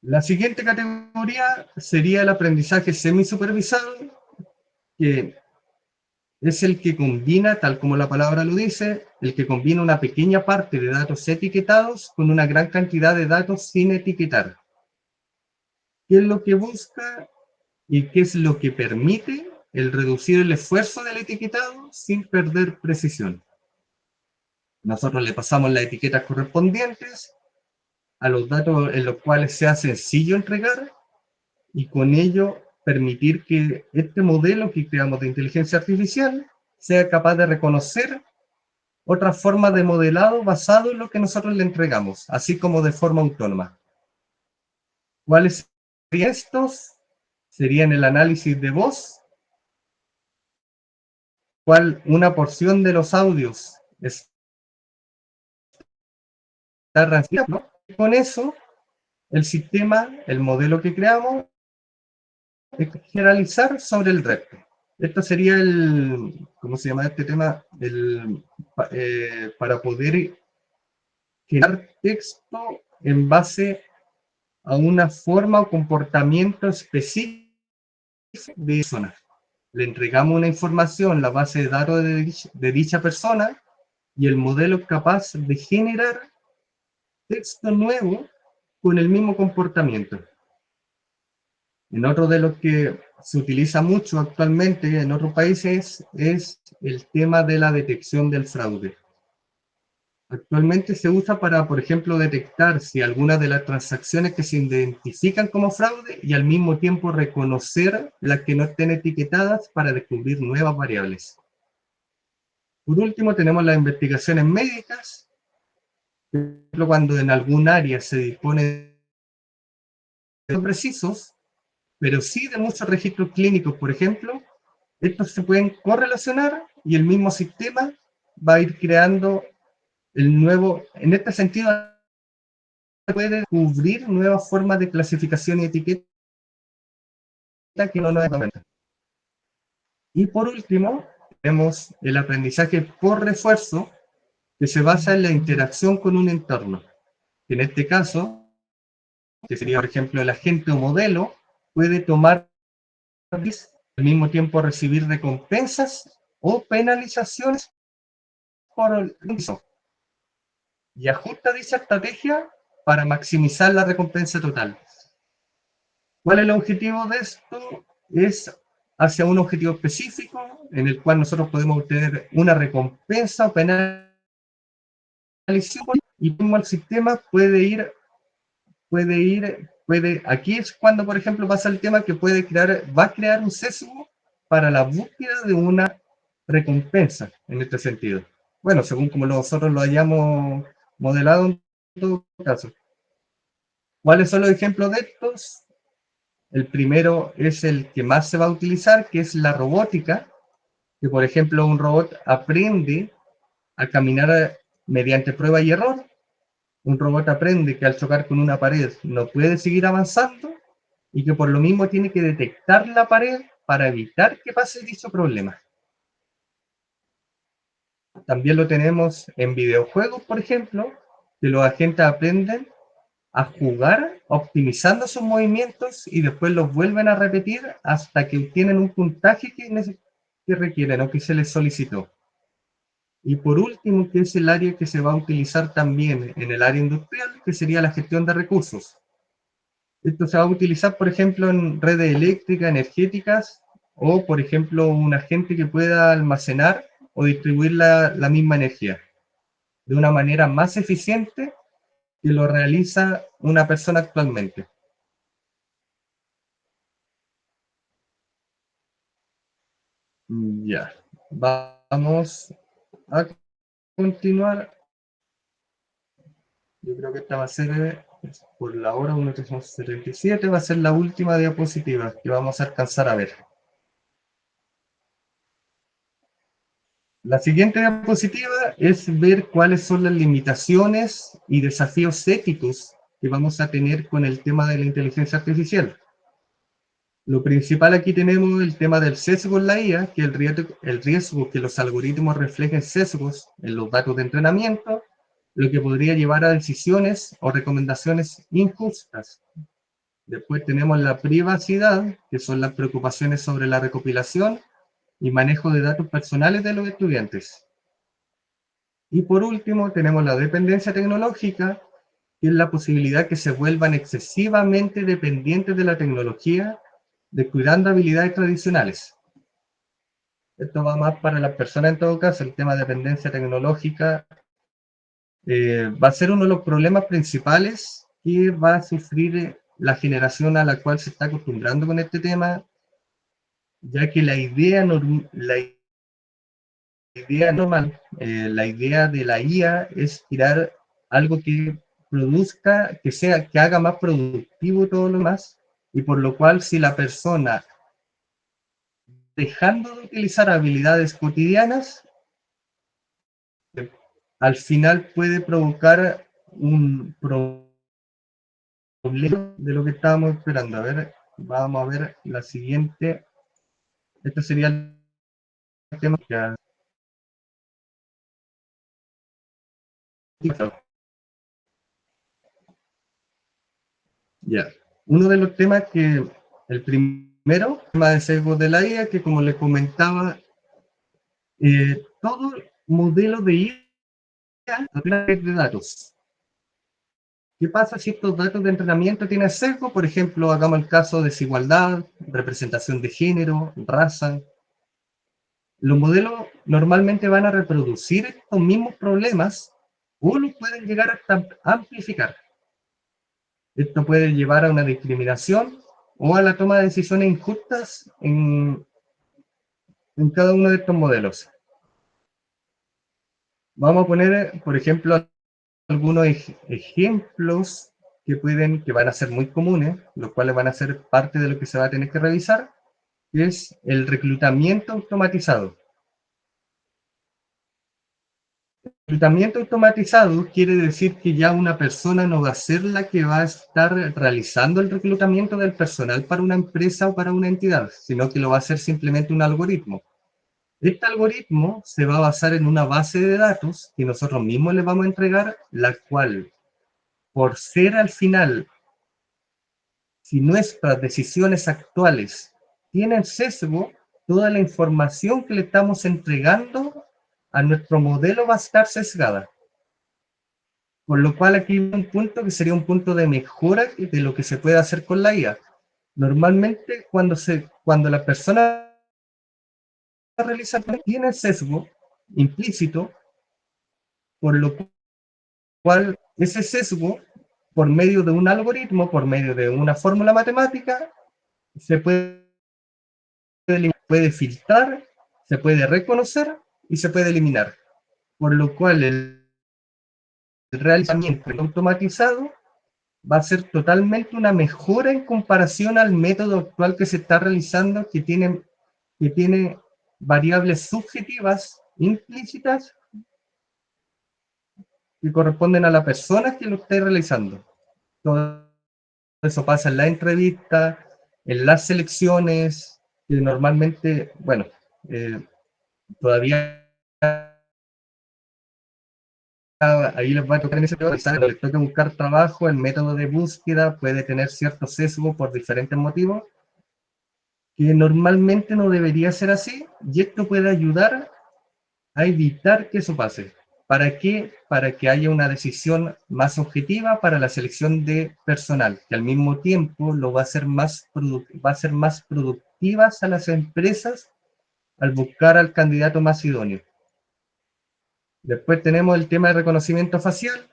La siguiente categoría sería el aprendizaje semisupervisado, que es el que combina, tal como la palabra lo dice, el que combina una pequeña parte de datos etiquetados con una gran cantidad de datos sin etiquetar. ¿Qué es lo que busca y qué es lo que permite? El reducir el esfuerzo del etiquetado sin perder precisión. Nosotros le pasamos las etiquetas correspondientes a los datos en los cuales sea sencillo entregar y con ello permitir que este modelo que creamos de inteligencia artificial sea capaz de reconocer otras formas de modelado basado en lo que nosotros le entregamos, así como de forma autónoma. ¿Cuáles serían estos? Serían el análisis de voz, cual una porción de los audios está transmitida, ¿no? Con eso, el sistema, el modelo que creamos, es generalizar sobre el resto. Esto sería ¿cómo se llama este tema? Para poder generar texto en base a una forma o comportamiento específico de persona. Le entregamos una información, la base de datos de dicha persona, y el modelo es capaz de generar texto nuevo con el mismo comportamiento. En otro de los que se utiliza mucho actualmente en otros países es el tema de la detección del fraude. Actualmente se usa para, por ejemplo, detectar si algunas de las transacciones que se identifican como fraude y al mismo tiempo reconocer las que no estén etiquetadas para descubrir nuevas variables. Por último, tenemos las investigaciones médicas, por ejemplo, cuando en algún área se dispone de datos precisos, pero sí de muchos registros clínicos, por ejemplo, Estos se pueden correlacionar y el mismo sistema va a ir creando el nuevo, en este sentido, puede cubrir nuevas formas de clasificación y etiqueta que no nos damos cuenta. Y por último, tenemos el aprendizaje por refuerzo, que se basa en la interacción con un entorno. En este caso, que sería, por ejemplo, el agente o modelo, puede tomar al mismo tiempo recibir recompensas o penalizaciones por el uso y ajusta dicha estrategia para maximizar la recompensa total. ¿Cuál es el objetivo de esto? Es hacia un objetivo específico en el cual nosotros podemos obtener una recompensa o penalización y como el sistema aquí es cuando, por ejemplo, pasa el tema que va a crear un sesgo para la búsqueda de una recompensa en este sentido. Bueno, según como nosotros lo hayamos modelado en todo caso. ¿Cuáles son los ejemplos de estos? El primero es el que más se va a utilizar, que es la robótica, que por ejemplo un robot aprende a caminar mediante prueba y error. Un robot aprende que al chocar con una pared no puede seguir avanzando y que por lo mismo tiene que detectar la pared para evitar que pase dicho problema. También lo tenemos en videojuegos, por ejemplo, que los agentes aprenden a jugar optimizando sus movimientos y después los vuelven a repetir hasta que obtienen un puntaje que requieren o que se les solicitó. Y por último, que es el área que se va a utilizar también en el área industrial, que sería la gestión de recursos. Esto se va a utilizar, por ejemplo, en redes eléctricas, energéticas, o, por ejemplo, un agente que pueda almacenar o distribuir la misma energía de una manera más eficiente que lo realiza una persona actualmente. Ya, vamos a continuar. Yo creo que esta va a ser, por la hora 1:37, va a ser la última diapositiva que vamos a alcanzar a ver. La siguiente diapositiva es ver cuáles son las limitaciones y desafíos éticos que vamos a tener con el tema de la inteligencia artificial. Lo principal aquí tenemos el tema del sesgo en la IA, que el riesgo que los algoritmos reflejen sesgos en los datos de entrenamiento, lo que podría llevar a decisiones o recomendaciones injustas. Después tenemos la privacidad, que son las preocupaciones sobre la recopilación y manejo de datos personales de los estudiantes. Y por último, tenemos la dependencia tecnológica, que es la posibilidad que se vuelvan excesivamente dependientes de la tecnología, descuidando habilidades tradicionales. Esto va más para las personas en todo caso, el tema de dependencia tecnológica va a ser uno de los problemas principales que va a sufrir la generación a la cual se está acostumbrando con este tema, ya que la idea normal, la idea de la IA es tirar algo que produzca, que haga más productivo todo lo demás, y por lo cual si la persona, dejando de utilizar habilidades cotidianas, al final puede provocar un problema de lo que estábamos esperando. A ver, vamos a ver la siguiente. Este sería el tema. Ya. Uno de los temas el primero, tema de sesgo de la IA, que como les comentaba, todo modelo de IA es de datos. ¿Qué pasa si estos datos de entrenamiento tienen sesgo? Por ejemplo, hagamos el caso de desigualdad, representación de género, raza. Los modelos normalmente van a reproducir estos mismos problemas o los pueden llegar hasta amplificar. Esto puede llevar a una discriminación o a la toma de decisiones injustas en cada uno de estos modelos. Vamos a poner, por ejemplo, algunos ejemplos que van a ser muy comunes, los cuales van a ser parte de lo que se va a tener que revisar, que es el reclutamiento automatizado. Reclutamiento automatizado quiere decir que ya una persona no va a ser la que va a estar realizando el reclutamiento del personal para una empresa o para una entidad, sino que lo va a hacer simplemente un algoritmo. Este algoritmo se va a basar en una base de datos que nosotros mismos le vamos a entregar, la cual, por ser al final, si nuestras decisiones actuales tienen sesgo, toda la información que le estamos entregando a nuestro modelo va a estar sesgada. Por lo cual aquí hay un punto que sería un punto de mejora de lo que se puede hacer con la IA. Normalmente cuando la persona realiza tiene sesgo implícito, por lo cual ese sesgo, por medio de un algoritmo, por medio de una fórmula matemática, se puede filtrar, se puede reconocer y se puede eliminar. Por lo cual el realizamiento automatizado va a ser totalmente una mejora en comparación al método actual que se está realizando, que tiene variables subjetivas implícitas que corresponden a la persona que lo esté realizando. Todo eso pasa en la entrevista, en las selecciones, que normalmente, bueno, todavía ahí les va a tocar en ese tema, cuando les toca buscar trabajo, el método de búsqueda puede tener cierto sesgo por diferentes motivos, que normalmente no debería ser así, y esto puede ayudar a evitar que eso pase. ¿Para qué? Para que haya una decisión más objetiva para la selección de personal, que al mismo tiempo lo va a hacer va a ser más productivas a las empresas al buscar al candidato más idóneo. Después tenemos el tema de reconocimiento facial.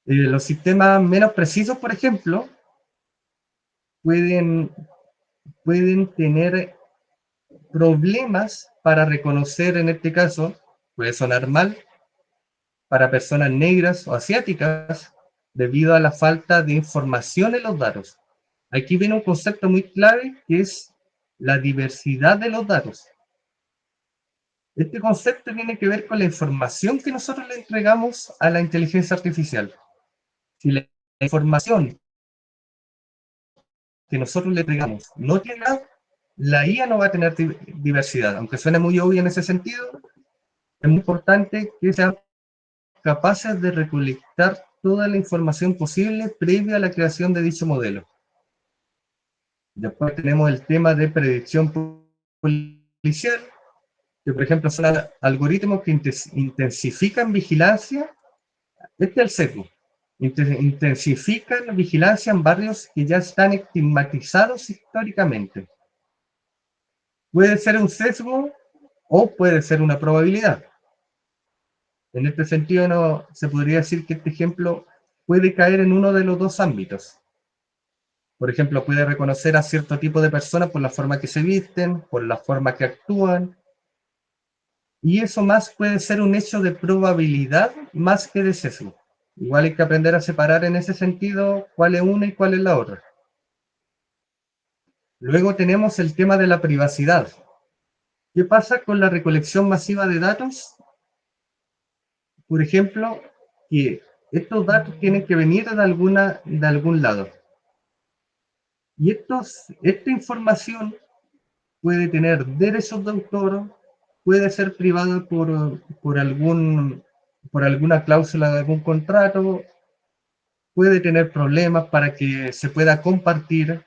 Los sistemas menos precisos, por ejemplo, pueden, pueden tener problemas para reconocer, en este caso, puede sonar mal, para personas negras o asiáticas, debido a la falta de información en los datos. Aquí viene un concepto muy clave que es la diversidad de los datos. Este concepto tiene que ver con la información que nosotros le entregamos a la inteligencia artificial. Si la información que nosotros le entregamos no tiene nada, la IA no va a tener diversidad. Aunque suene muy obvio en ese sentido, es muy importante que sean capaces de recolectar toda la información posible previa a la creación de dicho modelo. Después tenemos el tema de predicción policial, que por ejemplo son algoritmos que intensifican vigilancia. Este es el sesgo. Intensifican vigilancia en barrios que ya están estigmatizados históricamente. Puede ser un sesgo o puede ser una probabilidad. En este sentido, no, se podría decir que este ejemplo puede caer en uno de los dos ámbitos. Por ejemplo, puede reconocer a cierto tipo de personas por la forma que se visten, por la forma que actúan, y eso más puede ser un hecho de probabilidad más que de sesgo. Igual hay que aprender a separar en ese sentido cuál es una y cuál es la otra. Luego tenemos el tema de la privacidad. ¿Qué pasa con la recolección masiva de datos? Por ejemplo, que estos datos tienen que venir de algún lado. Y esta información puede tener derechos de autor, puede ser privada por alguna cláusula de algún contrato, puede tener problemas para que se pueda compartir.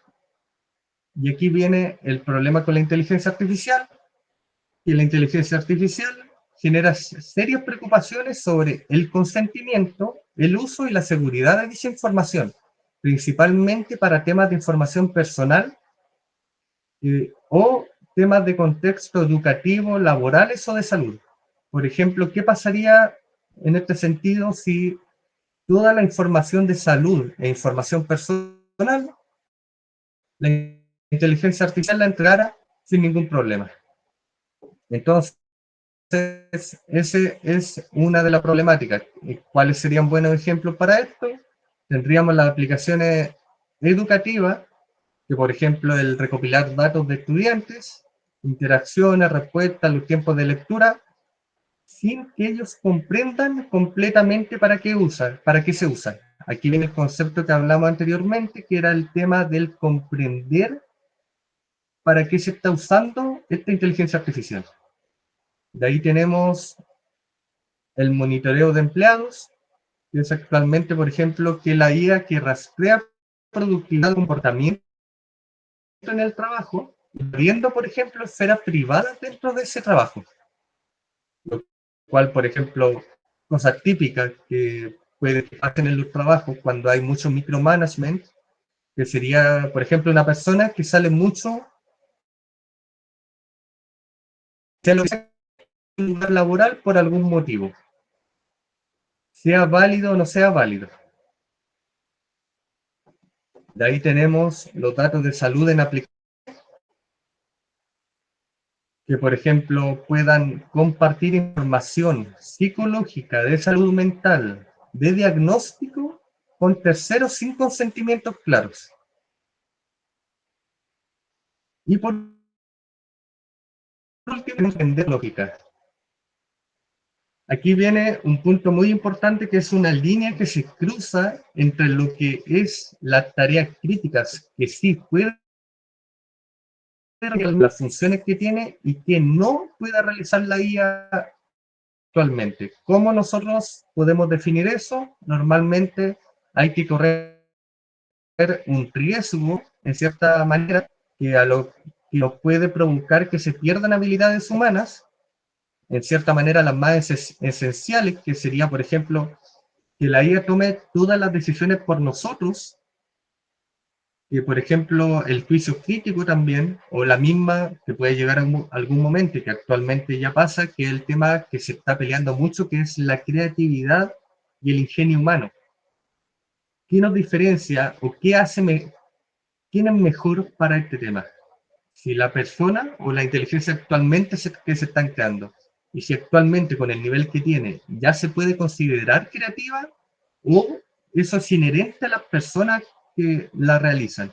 Y aquí viene el problema con la inteligencia artificial, y la inteligencia artificial genera serias preocupaciones sobre el consentimiento, el uso y la seguridad de dicha información, principalmente para temas de información personal o temas de contexto educativo, laborales o de salud. Por ejemplo, ¿qué pasaría en este sentido si toda la información de salud e información personal, la inteligencia artificial la entregara sin ningún problema? Entonces, esa es una de las problemáticas. ¿Cuáles serían buenos ejemplos para esto? Tendríamos las aplicaciones educativas, que por ejemplo el recopilar datos de estudiantes, interacciones, respuestas, los tiempos de lectura, sin que ellos comprendan completamente para qué se usan. Aquí viene el concepto que hablamos anteriormente, que era el tema del comprender para qué se está usando esta inteligencia artificial. De ahí tenemos el monitoreo de empleados, que es actualmente, por ejemplo, que la IA que rastrea productividad, comportamiento en el trabajo, viendo, por ejemplo, esferas privadas dentro de ese trabajo. Lo cual, por ejemplo, cosas típicas que puede pasar en los trabajos cuando hay mucho micromanagement, que sería, por ejemplo, una persona que sale mucho de lo que sea un lugar laboral por algún motivo, sea válido o no sea válido. De ahí tenemos los datos de salud en aplicación, que por ejemplo puedan compartir información psicológica de salud mental, de diagnóstico, con terceros sin consentimientos claros. Y por último, entender lógica. Aquí viene un punto muy importante que es una línea que se cruza entre lo que es las tareas críticas que sí puede realizar, las funciones que tiene y que no pueda realizar la IA actualmente. ¿Cómo nosotros podemos definir eso? Normalmente hay que correr un riesgo, en cierta manera, que nos puede provocar que se pierdan habilidades humanas, en cierta manera las más esenciales, que sería, por ejemplo, que la IA tome todas las decisiones por nosotros, que por ejemplo el juicio crítico también, o la misma que puede llegar a algún momento y que actualmente ya pasa, que es el tema que se está peleando mucho, que es la creatividad y el ingenio humano. ¿Qué nos diferencia o quién es mejor para este tema? Si la persona o la inteligencia actualmente que se están creando. Y si actualmente con el nivel que tiene ya se puede considerar creativa o eso es inherente a las personas que la realizan.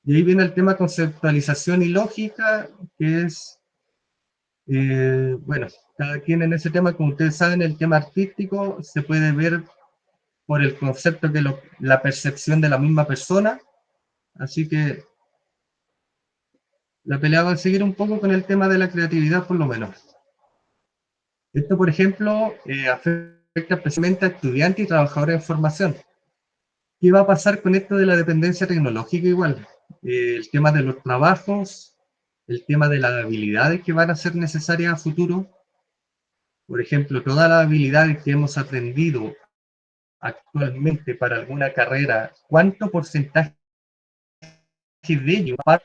Y ahí viene el tema conceptualización y lógica, que es, bueno, cada quien en ese tema, como ustedes saben, el tema artístico se puede ver por el concepto que la percepción de la misma persona, así que la pelea va a seguir un poco con el tema de la creatividad por lo menos. Esto, por ejemplo, afecta especialmente a estudiantes y trabajadores en formación. ¿Qué va a pasar con esto de la dependencia tecnológica igual? El tema de los trabajos, el tema de las habilidades que van a ser necesarias a futuro. Por ejemplo, todas las habilidades que hemos aprendido actualmente para alguna carrera, ¿cuánto porcentaje de ello va a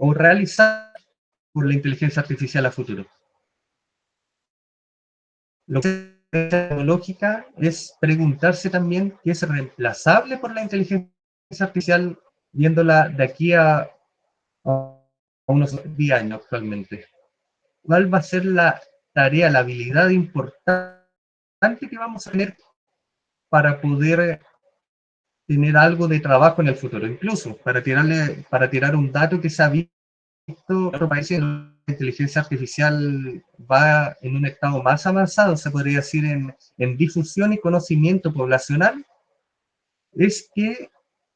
o realizar por la inteligencia artificial a futuro? Lo que es tecnológica es preguntarse también qué es reemplazable por la inteligencia artificial viéndola de aquí a unos 10 años actualmente. ¿Cuál va a ser la tarea, la habilidad importante que vamos a tener para poder tener algo de trabajo en el futuro? Incluso para tirar un dato que se ha visto en otros países, la inteligencia artificial va en un estado más avanzado, se podría decir, en difusión y conocimiento poblacional, es que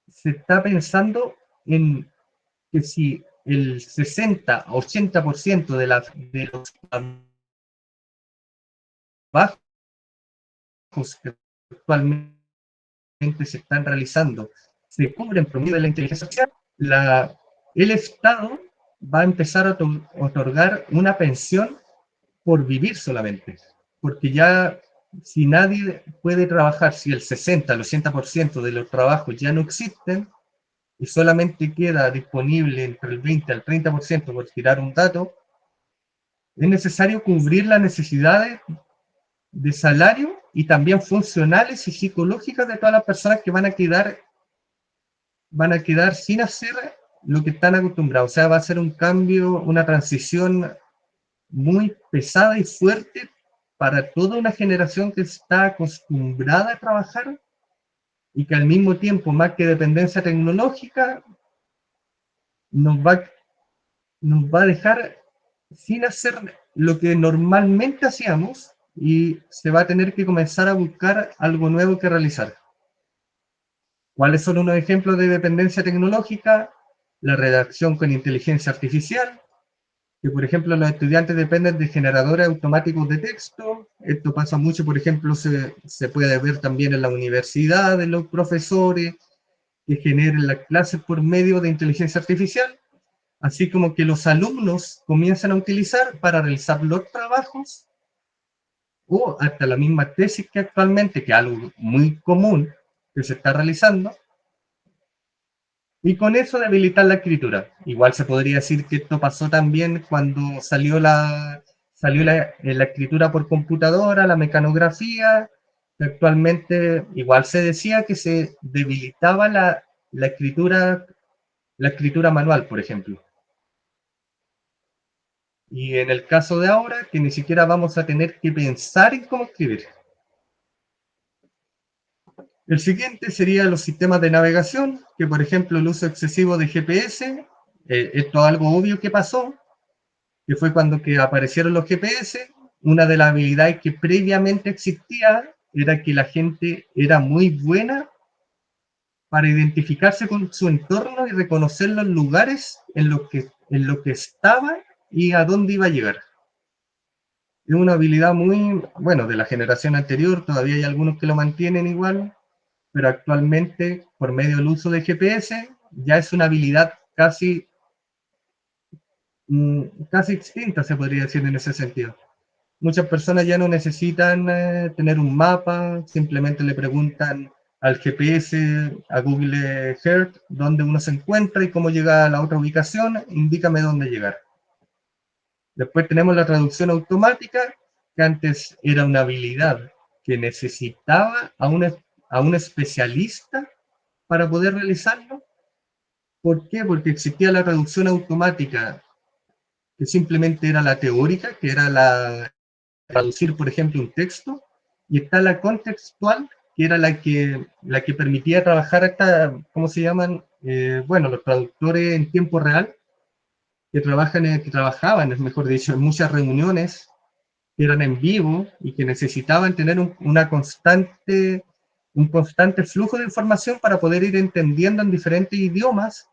se está pensando en que si el 60-80% de los trabajos que actualmente se están realizando se cubren por medio de la inteligencia artificial, el Estado va a empezar a otorgar una pensión por vivir solamente. Porque ya si nadie puede trabajar, si el 60, el 80% de los trabajos ya no existen y solamente queda disponible entre el 20 al 30% por tirar un dato, es necesario cubrir las necesidades de salario y también funcionales y psicológicas de todas las personas que van a quedar sin hacer lo que están acostumbrados. O sea, va a ser un cambio, una transición muy pesada y fuerte para toda una generación que está acostumbrada a trabajar y que al mismo tiempo, más que dependencia tecnológica, nos va, nos va a dejar sin hacer lo que normalmente hacíamos y se va a tener que comenzar a buscar algo nuevo que realizar. ¿Cuáles son unos ejemplos de dependencia tecnológica? La redacción con inteligencia artificial, que por ejemplo los estudiantes dependen de generadores automáticos de texto. Esto pasa mucho, por ejemplo, se puede ver también en la universidad, en los profesores que generen las clases por medio de inteligencia artificial, así como que los alumnos comienzan a utilizar para realizar los trabajos o hasta la misma tesis que actualmente, que es algo muy común que se está realizando, y con eso debilitar la escritura. Igual se podría decir que esto pasó también cuando salió la escritura por computadora, la mecanografía, que actualmente igual se decía que se debilitaba la escritura, la escritura manual, por ejemplo. Y en el caso de ahora, que ni siquiera vamos a tener que pensar en cómo escribir. El siguiente sería los sistemas de navegación, que por ejemplo el uso excesivo de GPS, esto es algo obvio que pasó, que fue cuando que aparecieron los GPS. Una de las habilidades que previamente existía era que la gente era muy buena para identificarse con su entorno y reconocer los lugares en lo que estaba y a dónde iba a llegar. Es una habilidad muy, bueno, de la generación anterior, todavía hay algunos que lo mantienen igual, pero actualmente, por medio del uso de GPS, ya es una habilidad casi extinta, se podría decir en ese sentido. Muchas personas ya no necesitan tener un mapa, simplemente le preguntan al GPS, a Google Earth, dónde uno se encuentra y cómo llega a la otra ubicación, indícame dónde llegar. Después tenemos la traducción automática, que antes era una habilidad que necesitaba a un especialista para poder realizarlo. ¿Por qué? Porque existía la traducción automática, que simplemente era la teórica, que era la traducir, por ejemplo, un texto, y está la contextual, que era la que permitía trabajar hasta, ¿cómo se llaman? Bueno, los traductores en tiempo real, que trabajaban, es mejor dicho, en muchas reuniones que eran en vivo y que necesitaban tener un constante flujo de información para poder ir entendiendo en diferentes idiomas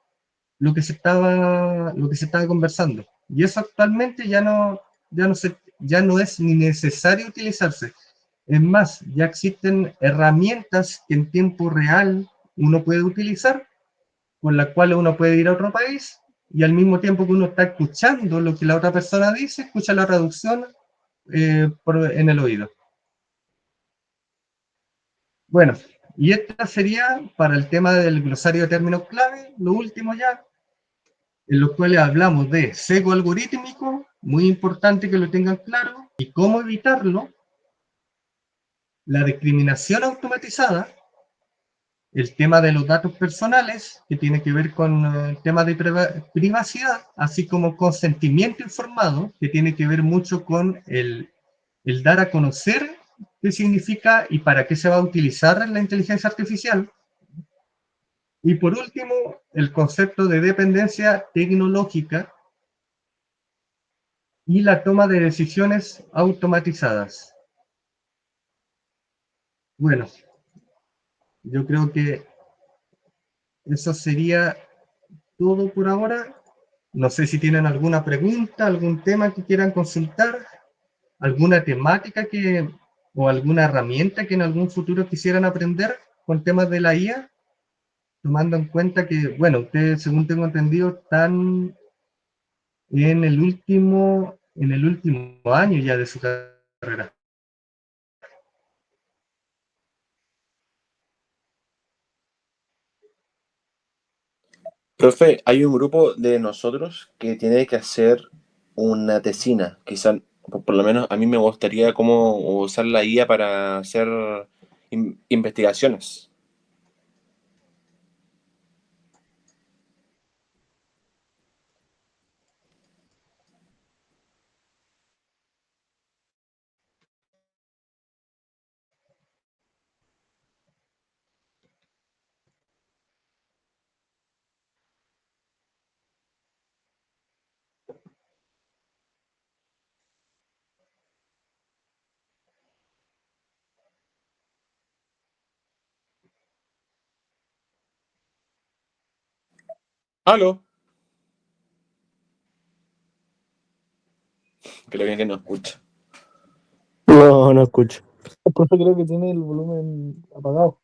lo que se estaba conversando. Y eso actualmente ya no es ni necesario utilizarse. Es más, ya existen herramientas que en tiempo real uno puede utilizar, con las cuales uno puede ir a otro país y al mismo tiempo que uno está escuchando lo que la otra persona dice, escucha la traducción en el oído. Bueno, y esta sería para el tema del glosario de términos clave, lo último ya, en los cuales hablamos de sesgo algorítmico, muy importante que lo tengan claro, y cómo evitarlo, la discriminación automatizada, el tema de los datos personales, que tiene que ver con el tema de privacidad, así como consentimiento informado, que tiene que ver mucho con el dar a conocer qué significa y para qué se va a utilizar la inteligencia artificial. Y por último, el concepto de dependencia tecnológica y la toma de decisiones automatizadas. Bueno, yo creo que eso sería todo por ahora. No sé si tienen alguna pregunta, algún tema que quieran consultar, alguna temática o alguna herramienta que en algún futuro quisieran aprender con temas de la IA, tomando en cuenta que, bueno, ustedes, según tengo entendido, están en el último año ya de su carrera. Profe, hay un grupo de nosotros que tiene que hacer una tesina. Quizá, por lo menos a mí me gustaría cómo usar la IA para hacer investigaciones. ¿Aló? Creo que no escucha. No, no escucho. El profe creo que tiene el volumen apagado.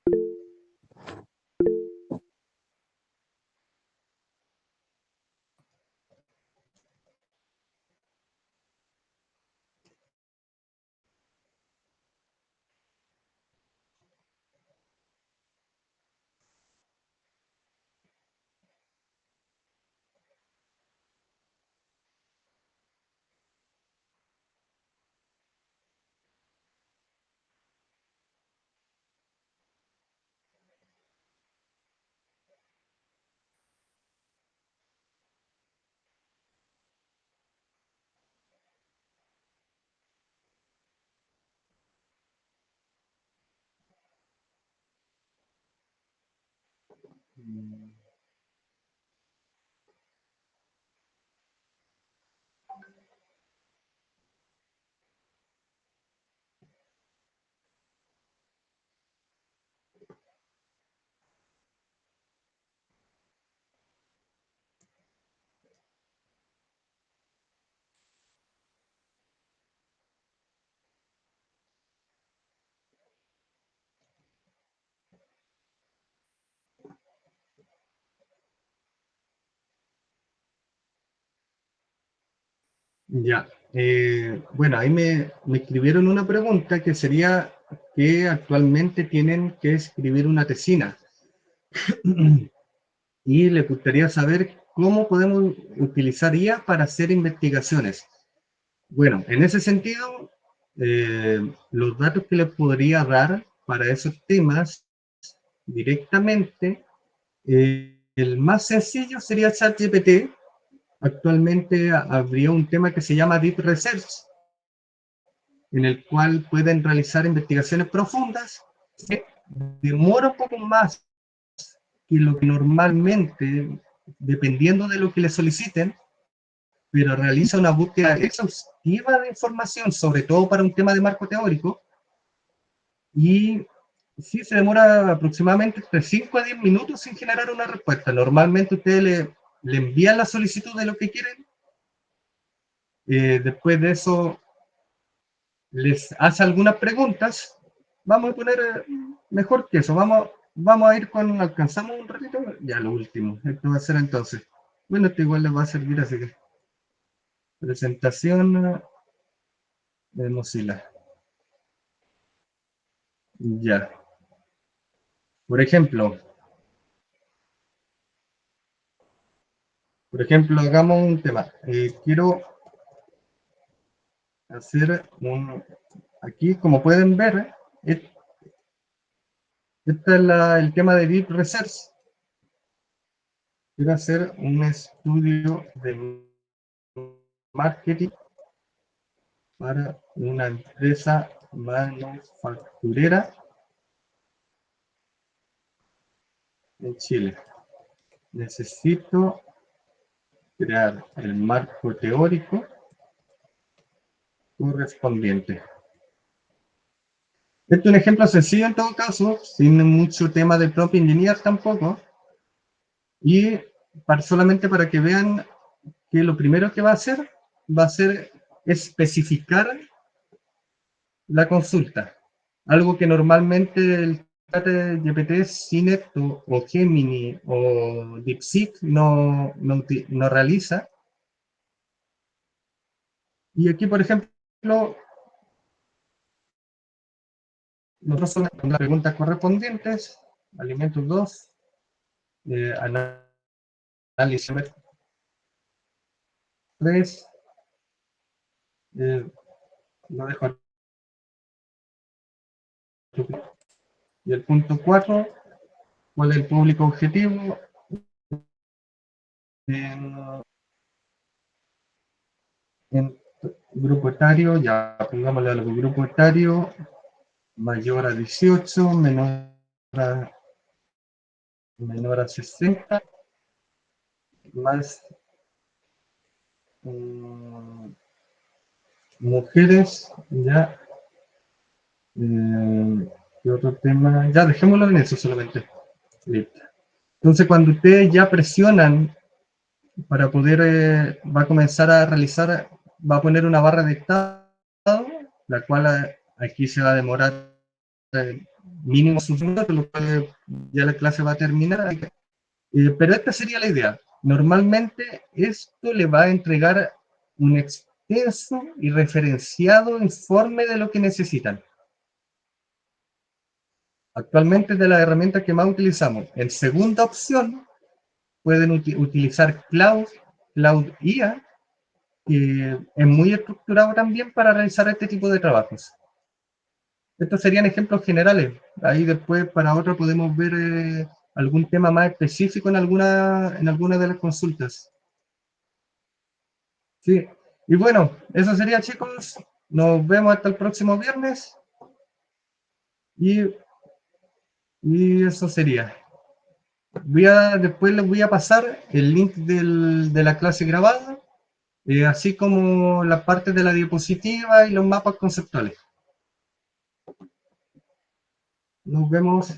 Ya. Bueno, ahí me escribieron una pregunta que sería que actualmente tienen que escribir una tesina. Y les gustaría saber cómo podemos utilizar IA para hacer investigaciones. Bueno, en ese sentido, los datos que les podría dar para esos temas directamente, el más sencillo sería ChatGPT. Actualmente habría un tema que se llama Deep Research, en el cual pueden realizar investigaciones profundas que demora un poco más que lo que normalmente, dependiendo de lo que le soliciten, pero realiza una búsqueda exhaustiva de información, sobre todo para un tema de marco teórico, y sí se demora aproximadamente entre 5 a 10 minutos sin generar una respuesta. Normalmente ustedes le envían la solicitud de lo que quieren, después de eso les hace algunas preguntas. Vamos a poner mejor que eso, vamos a ir con, alcanzamos un ratito, ya lo último, esto va a ser entonces. Bueno, esto igual les va a servir, así que presentación de Mozilla. Ya. Por ejemplo, hagamos un tema. Quiero hacer un, aquí como pueden ver, este es el tema de Deep Research. Quiero hacer un estudio de marketing para una empresa manufacturera en Chile. Necesito crear el marco teórico correspondiente. Este es un ejemplo sencillo en todo caso, sin mucho tema de prompt engineer tampoco. Y solamente para que vean que lo primero que va a ser especificar la consulta. Algo que normalmente el ChatGPT, Cinet o Gemini o DeepSeek no realiza. Y aquí, por ejemplo, nosotros son las preguntas correspondientes, alimentos 2, análisis 3, lo dejo aquí. Y el punto 4, ¿cuál es el público objetivo? En grupo etario, ya pongámosle algo, grupo etario mayor a 18, menor a 60, más mujeres, ya. ¿Qué otro tema? Ya, dejémoslo en eso solamente. Listo. Entonces, cuando ustedes ya presionan para poder, va a comenzar a realizar, va a poner una barra de estado, la cual aquí se va a demorar mínimo sus minutos, lo cual ya la clase va a terminar. Pero esta sería la idea. Normalmente esto le va a entregar un extenso y referenciado informe de lo que necesitan. Actualmente es de las herramientas que más utilizamos. En segunda opción, pueden utilizar Cloud IA, que es muy estructurado también para realizar este tipo de trabajos. Estos serían ejemplos generales. Ahí después para otra podemos ver algún tema más específico en alguna de las consultas. Sí. Y bueno, eso sería, chicos. Nos vemos hasta el próximo viernes. Y, y eso sería. Después les voy a pasar el link de la clase grabada, así como la parte de la diapositiva y los mapas conceptuales. Nos vemos.